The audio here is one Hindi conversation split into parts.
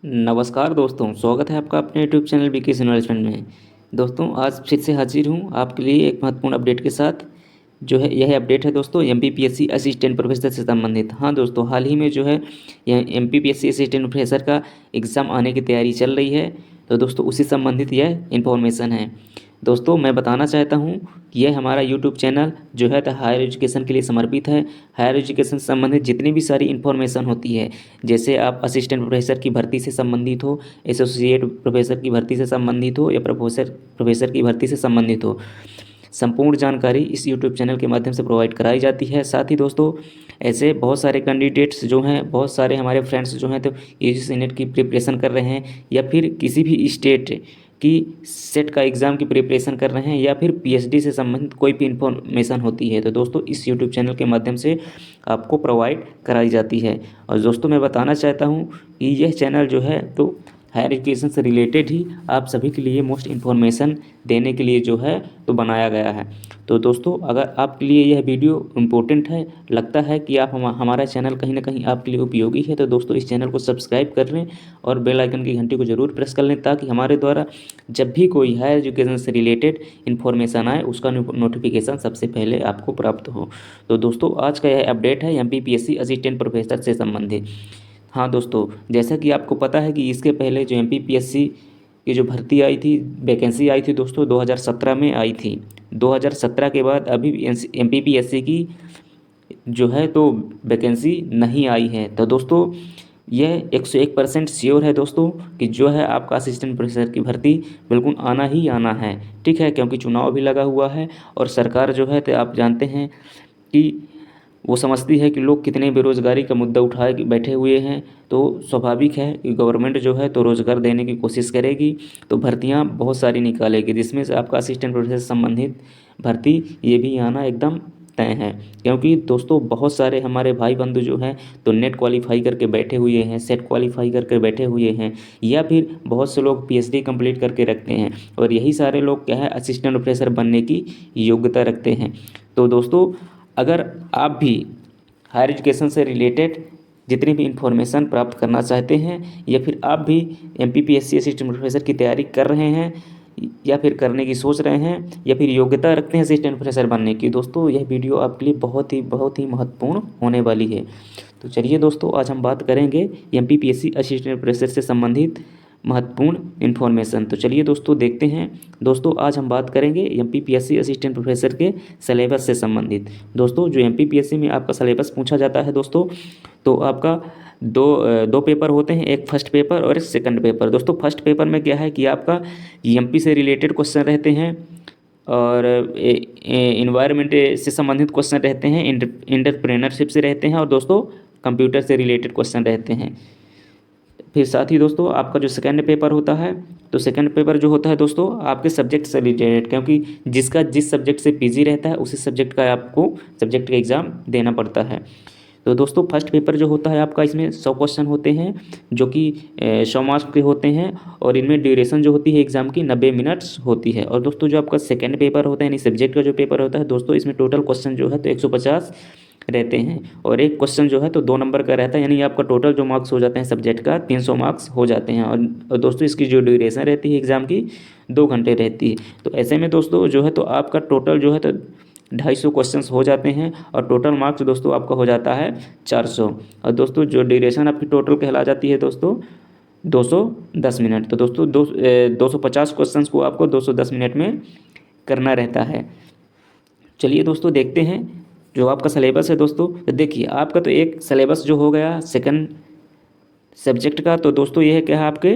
नमस्कार दोस्तों, स्वागत है आपका अपने यूट्यूब चैनल बीकेएस इन्वेस्टमेंट में। दोस्तों, आज फिर से हाजिर हूँ आपके लिए एक महत्वपूर्ण अपडेट के साथ। जो है यह अपडेट है दोस्तों एमपीपीएससी असिस्टेंट प्रोफेसर से संबंधित। हाँ दोस्तों, हाल ही में जो है यह एमपीपीएससी असिस्टेंट प्रोफेसर का एग्ज़ाम आने की तैयारी चल रही है। तो दोस्तों उसी संबंधित यह इन्फॉर्मेशन है। दोस्तों मैं बताना चाहता हूँ कि यह हमारा यूट्यूब चैनल जो है तो हायर एजुकेशन के लिए समर्पित है। हायर एजुकेशन से संबंधित जितनी भी सारी इन्फॉर्मेशन होती है, जैसे आप असिस्टेंट प्रोफेसर की भर्ती से संबंधित हो, एसोसिएट प्रोफेसर की भर्ती से संबंधित हो या प्रोफेसर की भर्ती से संबंधित हो, संपूर्ण जानकारी इस यूट्यूब चैनल के माध्यम से प्रोवाइड कराई जाती है। साथ ही दोस्तों ऐसे बहुत सारे कैंडिडेट्स जो हैं, बहुत सारे हमारे फ्रेंड्स जो हैं तो यूजीसी नेट की प्रिपरेशन कर रहे हैं या फिर किसी भी स्टेट की सेट का एग्ज़ाम की प्रिपरेशन कर रहे हैं या फिर पीएचडी से संबंधित कोई भी इन्फॉर्मेशन होती है तो दोस्तों इस यूट्यूब चैनल के माध्यम से आपको प्रोवाइड कराई जाती है। और दोस्तों मैं बताना चाहता हूँ कि यह चैनल जो है तो हायर एजुकेशन से रिलेटेड ही आप सभी के लिए मोस्ट इन्फॉर्मेशन देने के लिए जो है तो बनाया गया है। तो दोस्तों अगर आपके लिए यह वीडियो इम्पोर्टेंट है, लगता है कि आप हमारा चैनल कहीं ना कहीं आपके लिए उपयोगी है, तो दोस्तों इस चैनल को सब्सक्राइब कर लें और बेल आइकन की घंटी को ज़रूर प्रेस कर लें, ताकि हमारे द्वारा जब भी कोई हायर एजुकेशन से रिलेटेड इन्फॉर्मेशन आए उसका नोटिफिकेशन सबसे पहले आपको प्राप्त हो। तो दोस्तों आज का यह अपडेट है एमपीपीएससी असिस्टेंट प्रोफेसर से संबंधित। हाँ दोस्तों, जैसा कि आपको पता है कि इसके पहले जो एमपीपीएससी की जो भर्ती आई थी, वैकेंसी आई थी दोस्तों 2017 में आई थी। 2017 के बाद अभी एमपीपीएससी की जो है तो वैकेंसी नहीं आई है। तो दोस्तों यह 101% श्योर है दोस्तों कि जो है आपका असिस्टेंट प्रोफेसर की भर्ती बिल्कुल आना ही आना है। ठीक है, क्योंकि चुनाव भी लगा हुआ है और सरकार जो है तो आप जानते हैं कि वो समझती है कि लोग कितने बेरोज़गारी का मुद्दा उठाए के बैठे हुए हैं। तो स्वाभाविक है कि गवर्नमेंट जो है तो रोज़गार देने की कोशिश करेगी, तो भर्तियां बहुत सारी निकालेगी, जिसमें से आपका असिस्टेंट प्रोफेसर से संबंधित भर्ती ये भी आना एकदम तय है। क्योंकि दोस्तों बहुत सारे हमारे भाई बंधु जो हैं तो नेट क्वालिफाई करके बैठे हुए हैं, सेट क्वालिफाई करके बैठे हुए हैं, या फिर बहुत से लोग पीएचडी कंप्लीट करके रखते हैं, और यही सारे लोग क्या है असिस्टेंट प्रोफेसर बनने की योग्यता रखते हैं। तो दोस्तों अगर आप भी हायर एजुकेशन से रिलेटेड जितनी भी इंफॉर्मेशन प्राप्त करना चाहते हैं या फिर आप भी एमपीपीएससी असिस्टेंट प्रोफेसर की तैयारी कर रहे हैं या फिर करने की सोच रहे हैं या फिर योग्यता रखते हैं असिस्टेंट प्रोफेसर बनने की, दोस्तों यह वीडियो आपके लिए बहुत ही महत्वपूर्ण होने वाली है। तो चलिए दोस्तों आज हम बात करेंगे एमपीपीएससी असिस्टेंट प्रोफेसर से संबंधित महत्वपूर्ण इन्फॉर्मेशन। तो चलिए दोस्तों देखते हैं। दोस्तों आज हम बात करेंगे एमपीपीएससी असिस्टेंट प्रोफेसर के सिलेबस से संबंधित। दोस्तों जो एमपीपीएससी में आपका सिलेबस पूछा जाता है दोस्तों, तो आपका दो पेपर होते हैं, एक फर्स्ट पेपर और एक सेकंड पेपर। दोस्तों फर्स्ट पेपर में क्या है कि आपका एमपी से रिलेटेड क्वेश्चन रहते हैं और इन्वायरमेंट से संबंधित क्वेश्चन रहते हैं, एंटरप्रेन्योरशिप से रहते हैं, और दोस्तों कंप्यूटर से रिलेटेड क्वेश्चन रहते हैं। फिर साथ ही दोस्तों आपका जो सेकंड पेपर होता है, तो सेकंड पेपर जो होता है दोस्तों आपके सब्जेक्ट से रिलेटेड, क्योंकि जिसका जिस सब्जेक्ट से पीजी रहता है उसी सब्जेक्ट का आपको सब्जेक्ट का एग्ज़ाम देना पड़ता है। तो दोस्तों फर्स्ट पेपर जो होता है आपका, इसमें 100 क्वेश्चन होते हैं जो कि 100 मार्क्स के होते हैं, और इनमें ड्यूरेशन जो होती है एग्ज़ाम की 90 मिनट्स होती है। और दोस्तों जो आपका सेकंड पेपर होता है यानी सब्जेक्ट का जो पेपर होता है दोस्तों, इसमें टोटल क्वेश्चन जो है तो 150 रहते हैं, और एक क्वेश्चन जो है तो 2 नंबर का रहता है, यानी आपका टोटल जो मार्क्स हो जाते हैं सब्जेक्ट का 300 मार्क्स हो जाते हैं। और दोस्तों इसकी जो ड्यूरेशन रहती है एग्ज़ाम की 2 घंटे रहती है। तो ऐसे में दोस्तों जो है तो आपका टोटल जो है तो 250 क्वेश्चंस हो जाते हैं, और टोटल मार्क्स दोस्तों आपका हो जाता है 400। और दोस्तों जो ड्यूरेशन आपकी टोटल कहला जाती है दोस्तों 210 मिनट। तो दोस्तों 250 क्वेश्चंस को आपको 210 मिनट में करना रहता है। चलिए दोस्तों देखते हैं जो आपका सिलेबस है दोस्तों। तो देखिए आपका तो एक सिलेबस जो हो गया सेकंड सब्जेक्ट का, तो दोस्तों ये है क्या है आपके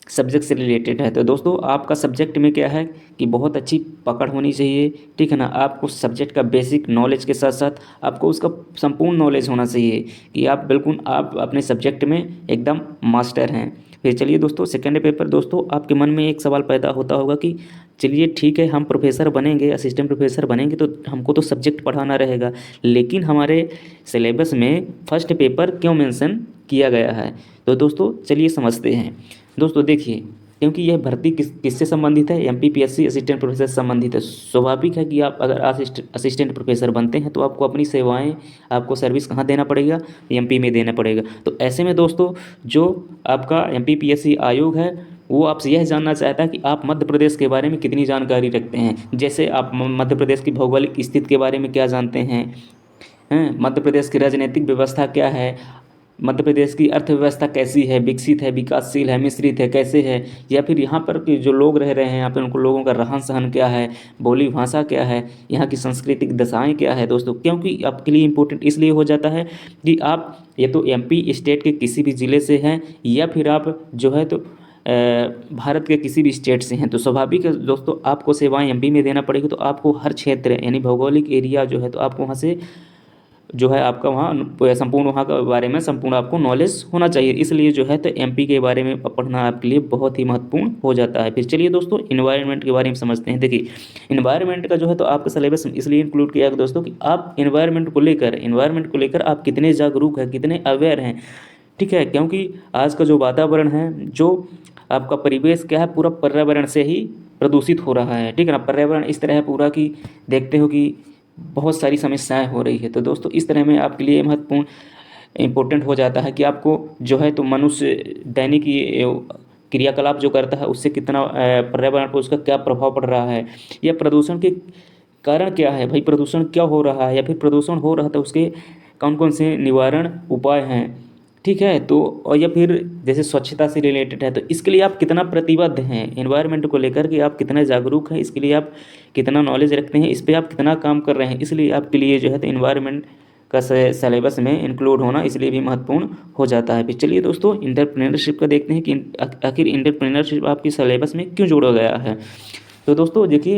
सब्जेक्ट से रिलेटेड है। तो दोस्तों आपका सब्जेक्ट में क्या है कि बहुत अच्छी पकड़ होनी चाहिए, ठीक है ना। आपको सब्जेक्ट का बेसिक नॉलेज के साथ साथ आपको उसका संपूर्ण नॉलेज होना चाहिए कि आप बिल्कुल आप अपने सब्जेक्ट में एकदम मास्टर हैं। फिर चलिए दोस्तों सेकंड पेपर, दोस्तों आपके मन में एक सवाल पैदा होता होगा कि चलिए ठीक है हम प्रोफेसर बनेंगे, असिस्टेंट प्रोफेसर बनेंगे, तो हमको तो सब्जेक्ट पढ़ाना रहेगा, लेकिन हमारे सिलेबस में फर्स्ट पेपर क्यों मेंशन किया गया है। तो दोस्तों चलिए समझते हैं। दोस्तों देखिए क्योंकि यह भर्ती किससे संबंधित है, एमपीपीएससी असिस्टेंट प्रोफेसर से संबंधित है। स्वाभाविक है कि आप अगर असिस्टेंट प्रोफेसर बनते हैं तो आपको अपनी सेवाएं, आपको सर्विस कहाँ देना पड़ेगा, एमपी में देना पड़ेगा। तो ऐसे में दोस्तों जो आपका एमपीपीएससी आयोग है वो आपसे यह जानना चाहता है कि आप मध्य प्रदेश के बारे में कितनी जानकारी रखते हैं। जैसे आप मध्य प्रदेश की भौगोलिक स्थिति के बारे में क्या जानते हैं, मध्य प्रदेश की राजनीतिक व्यवस्था क्या है, मध्य प्रदेश की अर्थव्यवस्था कैसी है, विकसित है, विकासशील है, मिश्रित है, कैसे है, या फिर यहाँ पर के जो लोग रह रहे हैं यहाँ पर उनको लोगों का रहन सहन क्या है, बोली भाषा क्या है, यहाँ की सांस्कृतिक दशाएं क्या है दोस्तों। क्योंकि आपके लिए इम्पोर्टेंट इसलिए हो जाता है कि आप ये तो एमपी स्टेट के किसी भी ज़िले से हैं या फिर आप जो है तो भारत के किसी भी स्टेट से हैं, तो स्वाभाविक है दोस्तों आपको सेवाएं एमपी में देना पड़ेगी। तो आपको हर क्षेत्र यानी भौगोलिक एरिया जो है तो आपको वहाँ से जो है आपका वहाँ संपूर्ण वहाँ के बारे में संपूर्ण आपको नॉलेज होना चाहिए। इसलिए जो है तो एमपी के बारे में पढ़ना आपके लिए बहुत ही महत्वपूर्ण हो जाता है। फिर चलिए दोस्तों इन्वायरमेंट के बारे में समझते हैं। देखिए इन्वायरमेंट का जो है तो आपका सिलेबस इसलिए इंक्लूड किया है दोस्तों कि आप इन्वायरमेंट को लेकर आप कितने जागरूक हैं, कितने अवेयर हैं, ठीक है। क्योंकि आज का जो वातावरण है, जो आपका परिवेश क्या है, पूरा पर्यावरण से ही प्रदूषित हो रहा है, ठीक है ना। पर्यावरण इस तरह है पूरा कि देखते हो कि बहुत सारी समस्याएं हो रही है। तो दोस्तों इस तरह में आपके लिए महत्वपूर्ण इम्पोर्टेंट हो जाता है कि आपको जो है तो मनुष्य दैनिक क्रियाकलाप जो करता है उससे कितना पर्यावरण पर उसका क्या प्रभाव पड़ रहा है, या प्रदूषण के कारण क्या है, भाई प्रदूषण क्या हो रहा है, या फिर प्रदूषण हो रहा था उसके कौन कौन से निवारण उपाय हैं, ठीक है। तो और या फिर जैसे स्वच्छता से रिलेटेड है तो इसके लिए आप कितना प्रतिबद्ध हैं एनवायरनमेंट को लेकर के, आप कितना जागरूक हैं, इसके लिए आप कितना नॉलेज रखते हैं, इस पर आप कितना काम कर रहे हैं। इसलिए आपके लिए जो है तो इन्वायरमेंट का सिलेबस में इंक्लूड होना इसलिए भी महत्वपूर्ण हो जाता है। फिर चलिए दोस्तों इंटरप्रेन्योरशिप का देखते हैं कि आखिर इंटरप्रेन्योरशिप आपकी सिलेबस में क्यों जोड़ा गया है। तो दोस्तों देखिए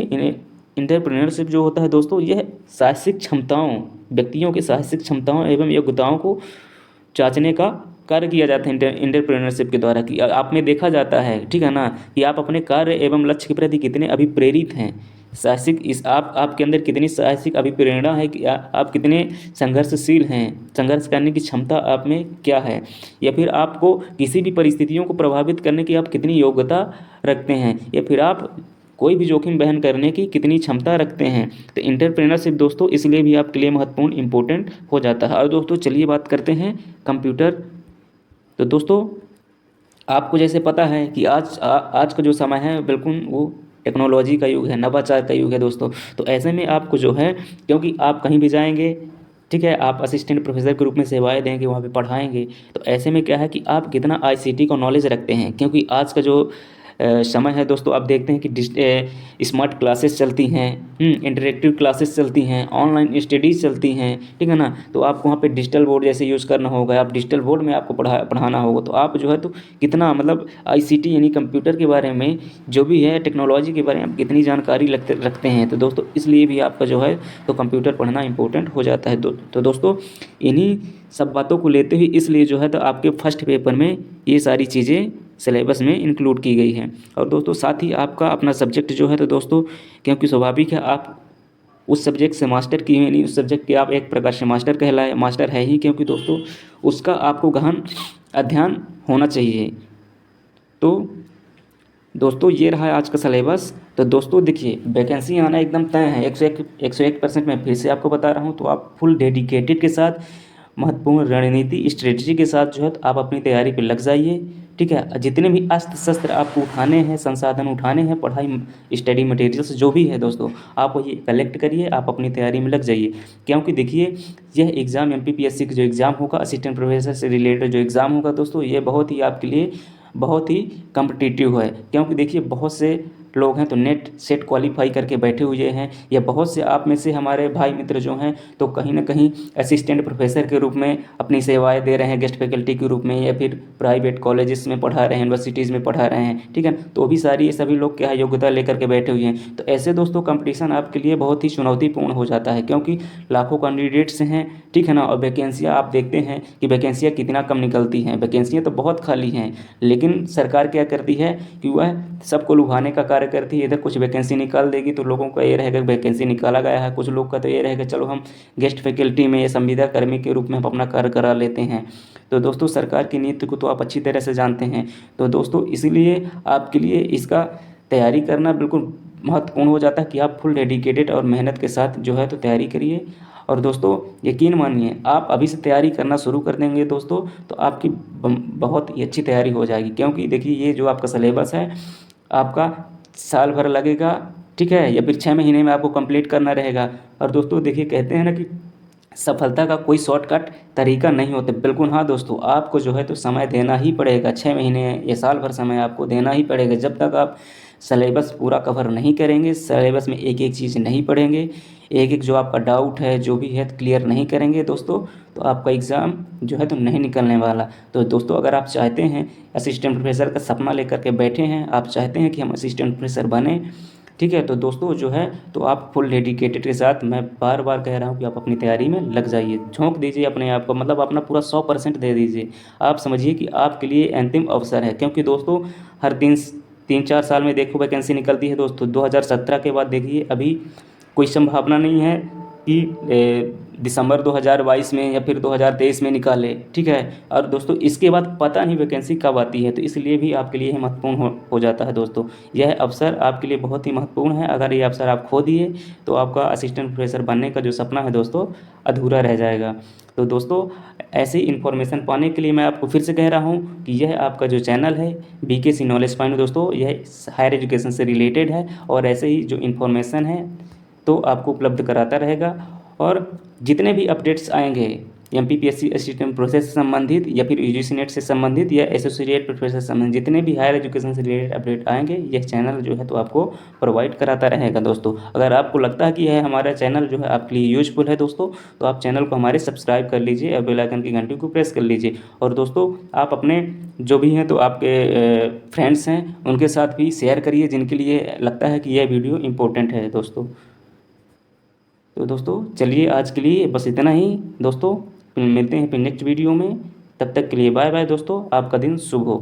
इंटरप्रेन्योरशिप जो होता है दोस्तों यह साहसिक क्षमताओं, व्यक्तियों की साहसिक क्षमताओं एवं योग्यताओं को जांचने का कार्य किया जाता है इंटरप्रेन्योरशिप के द्वारा। कि आप में देखा जाता है, ठीक है ना, कि आप अपने कार्य एवं लक्ष्य के प्रति कितने अभिप्रेरित हैं, साहसिक इस आपके अंदर कितनी साहसिक अभिप्रेरणा है, कि आप कितने संघर्षशील हैं, संघर्ष करने की क्षमता आप में क्या है, या फिर आपको किसी भी परिस्थितियों को प्रभावित करने की आप कितनी योग्यता रखते हैं, या फिर आप कोई भी जोखिम वहन करने की कितनी क्षमता रखते हैं। तो इंटरप्रेन्योरशिप दोस्तों इसलिए भी आपके लिए महत्वपूर्ण इंपॉर्टेंट हो जाता है। और दोस्तों चलिए बात करते हैं कंप्यूटर। तो दोस्तों आपको जैसे पता है कि आज का जो समय है बिल्कुल वो टेक्नोलॉजी का युग है, नवाचार का युग है दोस्तों। तो ऐसे में आपको जो है, क्योंकि आप कहीं भी जाएंगे, ठीक है, आप असिस्टेंट प्रोफेसर के रूप में सेवाएं देंगे, वहाँ पे पढ़ाएंगे, तो ऐसे में क्या है कि आप कितना आईसीटी का नॉलेज रखते हैं। क्योंकि आज का जो समय है दोस्तों, आप देखते हैं कि स्मार्ट क्लासेस चलती हैं, इंटरेक्टिव क्लासेस चलती हैं, ऑनलाइन स्टडीज़ चलती हैं, ठीक है ना। तो आपको वहाँ पे डिजिटल बोर्ड जैसे यूज़ करना होगा, आप डिजिटल बोर्ड में आपको पढ़ाना होगा। तो आप जो है तो कितना मतलब आईसीटी यानी कंप्यूटर के बारे में, जो भी है टेक्नोलॉजी के बारे में आप कितनी जानकारी रखते हैं। तो दोस्तों इसलिए भी आपका जो है तो कंप्यूटर पढ़ना इंपॉर्टेंट हो जाता है। तो दोस्तों इन्हीं सब बातों को लेते हुए इसलिए जो है तो आपके फर्स्ट पेपर में ये सारी चीज़ें सिलेबस में इंक्लूड की गई है। और दोस्तों साथ ही आपका अपना सब्जेक्ट जो है तो दोस्तों, क्योंकि स्वाभाविक है आप उस सब्जेक्ट से मास्टर किए नहीं, उस सब्जेक्ट के आप एक प्रकार से मास्टर है ही, क्योंकि दोस्तों उसका आपको गहन अध्ययन होना चाहिए। तो दोस्तों ये रहा आज का सिलेबस। तो दोस्तों देखिए वैकेंसी आना एकदम तय है, 101% मैं फिर से आपको बता रहा हूँ। तो आप फुल डेडिकेटेड के साथ, महत्वपूर्ण रणनीति स्ट्रेटजी के साथ जो है तो आप अपनी तैयारी पे लग जाइए, ठीक है। जितने भी अस्त्र शस्त्र आपको उठाने हैं, संसाधन उठाने हैं, पढ़ाई स्टडी मटेरियल्स जो भी है दोस्तों, आप ये कलेक्ट करिए, आप अपनी तैयारी में लग जाइए। क्योंकि देखिए यह एग्ज़ाम एमपीपीएससी का जो एग्ज़ाम होगा, असिस्टेंट प्रोफेसर से रिलेटेड जो एग्ज़ाम होगा दोस्तों, ये बहुत ही आपके लिए बहुत ही कम्पिटिटिव है। क्योंकि देखिए बहुत से लोग हैं तो नेट सेट क्वालिफाई करके बैठे हुए हैं, या बहुत से आप में से हमारे भाई मित्र जो हैं तो कहीं ना कहीं असिस्टेंट प्रोफेसर के रूप में अपनी सेवाएं दे रहे हैं, गेस्ट फैकल्टी के रूप में, या फिर प्राइवेट कॉलेजेस में पढ़ा रहे हैं, यूनिवर्सिटीज़ में पढ़ा रहे हैं, ठीक है। तो भी सारी ये सभी लोग क्या है योग्यता लेकर के बैठे हुए हैं। तो ऐसे दोस्तों कंपटीशन आपके लिए बहुत ही चुनौतीपूर्ण हो जाता है, क्योंकि लाखों कैंडिडेट्स हैं, ठीक है ना। और वैकेंसियाँ आप देखते हैं कि वैकेंसियाँ कितना कम निकलती हैं, वैकेंसियाँ तो बहुत खाली हैं, लेकिन लेकिन सरकार क्या करती है कि वह सबको लुभाने का कार्य करती है। इधर कुछ वैकेंसी निकाल देगी तो लोगों का ये रहेगा वैकेंसी निकाला गया है, कुछ लोग का तो ये रहेगा चलो हम गेस्ट फैकल्टी में या संविदा कर्मी के रूप में हम अपना कार्य करा लेते हैं। तो दोस्तों सरकार की नीति को तो आप अच्छी तरह से जानते हैं। तो दोस्तों इसलिए आपके लिए इसका तैयारी करना बिल्कुल महत्वपूर्ण हो जाता है कि आप फुल डेडिकेटेड और मेहनत के साथ जो है तो तैयारी करिए। और दोस्तों यकीन मानिए आप अभी से तैयारी करना शुरू कर देंगे दोस्तों तो आपकी बहुत ही अच्छी तैयारी हो जाएगी। क्योंकि देखिए ये जो आपका सिलेबस है आपका साल भर लगेगा, ठीक है, या फिर 6 महीने में आपको कंप्लीट करना रहेगा। और दोस्तों देखिए कहते हैं ना कि सफलता का कोई शॉर्टकट तरीका नहीं होता। बिल्कुल हाँ दोस्तों, आपको जो है तो समय देना ही पड़ेगा, 6 महीने या साल भर समय आपको देना ही पड़ेगा। जब तक आप सिलेबस पूरा कवर नहीं करेंगे, सिलेबस में एक एक चीज़ नहीं पढ़ेंगे, एक एक जो आपका डाउट है जो भी है क्लियर नहीं करेंगे दोस्तों, तो आपका एग्ज़ाम जो है तो नहीं निकलने वाला। तो दोस्तों अगर आप चाहते हैं असिस्टेंट प्रोफेसर का सपना लेकर के बैठे हैं, आप चाहते हैं कि हम असिस्टेंट प्रोफेसर बने, ठीक है, तो दोस्तों जो है तो आप फुल डेडिकेटेड के साथ, मैं बार बार कह रहा हूँ कि आप अपनी तैयारी में लग जाइए, झोंक दीजिए अपने आप को, मतलब अपना पूरा 100% दे दीजिए। आप समझिए कि आपके लिए अंतिम अवसर है। क्योंकि दोस्तों हर 3-4 साल में देखो वैकेंसी निकलती है दोस्तों। 2017 के बाद देखिए अभी कोई संभावना नहीं है कि दिसंबर 2022 में या फिर 2023 में निकाले, ठीक है। और दोस्तों इसके बाद पता नहीं वैकेंसी कब आती है, तो इसलिए भी आपके लिए महत्वपूर्ण हो जाता है दोस्तों। यह अवसर आपके लिए बहुत ही महत्वपूर्ण है। अगर ये अवसर आप खो दिए तो आपका असिस्टेंट प्रोफेसर बनने का जो सपना है दोस्तों अधूरा रह जाएगा। तो दोस्तों ऐसी इन्फॉर्मेशन पाने के लिए मैं आपको फिर से कह रहा हूँ कि यह आपका जो चैनल है BKC नॉलेज पॉइंट दोस्तों, यह हायर एजुकेशन से रिलेटेड है और ऐसे ही जो इन्फॉर्मेशन है तो आपको उपलब्ध कराता रहेगा। और जितने भी अपडेट्स आएंगे MPPSC असिस्टेंट प्रोसेस से संबंधित या फिर UGC नेट से संबंधित या एसोसिएट प्रोफेसर से संबंधित जितने भी हायर एजुकेशन से रिलेटेड अपडेट आएंगे, यह चैनल जो है तो आपको प्रोवाइड कराता रहेगा दोस्तों। अगर आपको लगता है कि यह हमारा चैनल जो है आपके लिए यूजफुल है दोस्तों, तो आप चैनल को हमारे सब्सक्राइब कर लीजिए और बेल आइकन की घंटी को प्रेस कर लीजिए। और दोस्तों आप अपने जो भी हैं तो आपके फ्रेंड्स हैं उनके साथ भी शेयर करिए जिनके लिए लगता है कि यह वीडियो इम्पोर्टेंट है दोस्तों। तो दोस्तों चलिए आज के लिए बस इतना ही दोस्तों, फिर मिलते हैं फिर नेक्स्ट वीडियो में। तब तक के लिए बाय बाय दोस्तों, आपका दिन शुभ हो।